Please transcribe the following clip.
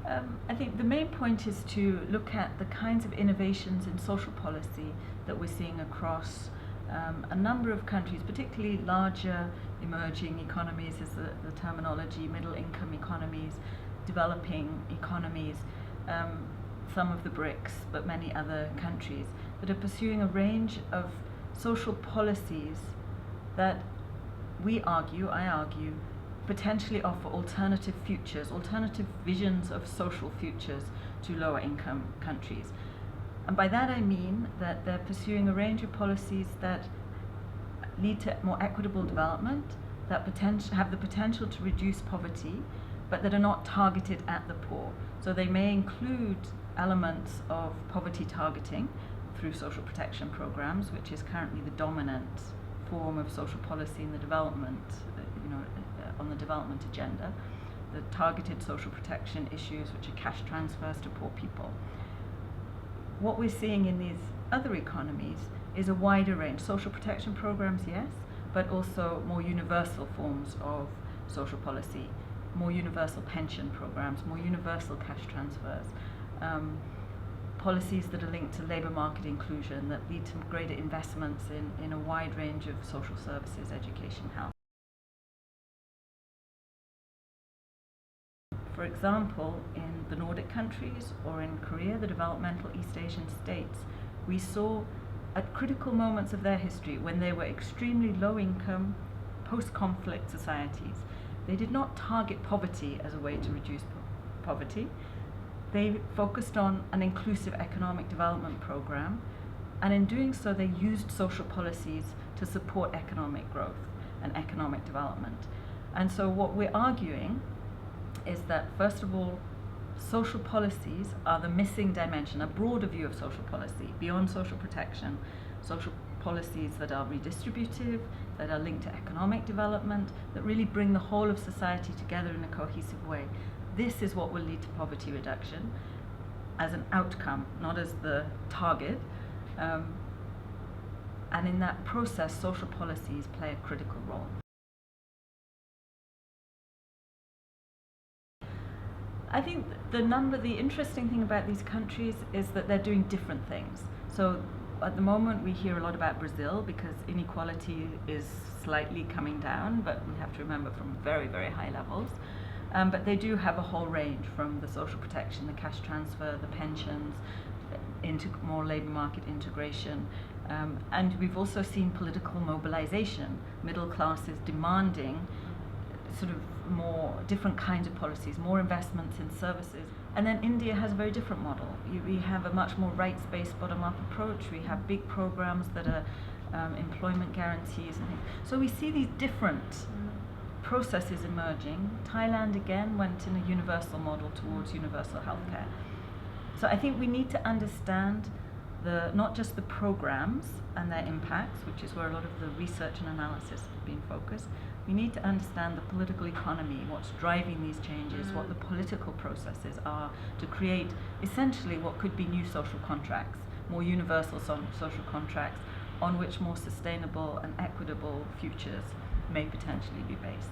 I think the main point is to look at the kinds of innovations in social policy that we're seeing across a number of countries, particularly larger emerging economies is the terminology, middle income economies, developing economies, some of the BRICS, but many other countries that are pursuing a range of social policies that I argue, potentially offer alternative futures, alternative visions of social futures to lower income countries. And by that I mean that they're pursuing a range of policies that lead to more equitable development, that have the potential to reduce poverty, but that are not targeted at the poor. So they may include elements of poverty targeting through social protection programs, which is currently the dominant form of social policy in the development, on the development agenda, the targeted social protection issues, which are cash transfers to poor people. What we're seeing in these other economies is a wider range. Social protection programs, yes, but also more universal forms of social policy, more universal pension programs, more universal cash transfers, policies that are linked to labour market inclusion, that lead to greater investments in a wide range of social services, education, health. For example, in the Nordic countries or in Korea, the developmental East Asian states, we saw at critical moments of their history, when they were extremely low income, post-conflict societies, they did not target poverty as a way to reduce poverty. They focused on an inclusive economic development program, and in doing so they used social policies to support economic growth and economic development. And so what we're arguing is that, first of all, social policies are the missing dimension, a broader view of social policy, beyond social protection, social policies that are redistributive, that are linked to economic development, that really bring the whole of society together in a cohesive way. This is what will lead to poverty reduction as an outcome, not as the target. And in that process, social policies play a critical role. I think the interesting thing about these countries is that they're doing different things. So at the moment we hear a lot about Brazil because inequality is slightly coming down, but we have to remember from very, very high levels. But they do have a whole range, from the social protection, the cash transfer, the pensions, into more labour market integration. And we've also seen political mobilization, middle classes demanding sort of more different kinds of policies, more investments in services. And then India has a very different model. We have a much more rights-based bottom-up approach. We have big programs that are employment guarantees and things. So we see these different processes emerging. Thailand again went in a universal model towards universal healthcare. So I think we need to understand not just the programs and their impacts, which is where a lot of the research and analysis has been focused. We need to understand the political economy, what's driving these changes, what the political processes are to create essentially what could be new social contracts, more universal social contracts on which more sustainable and equitable futures may potentially be based.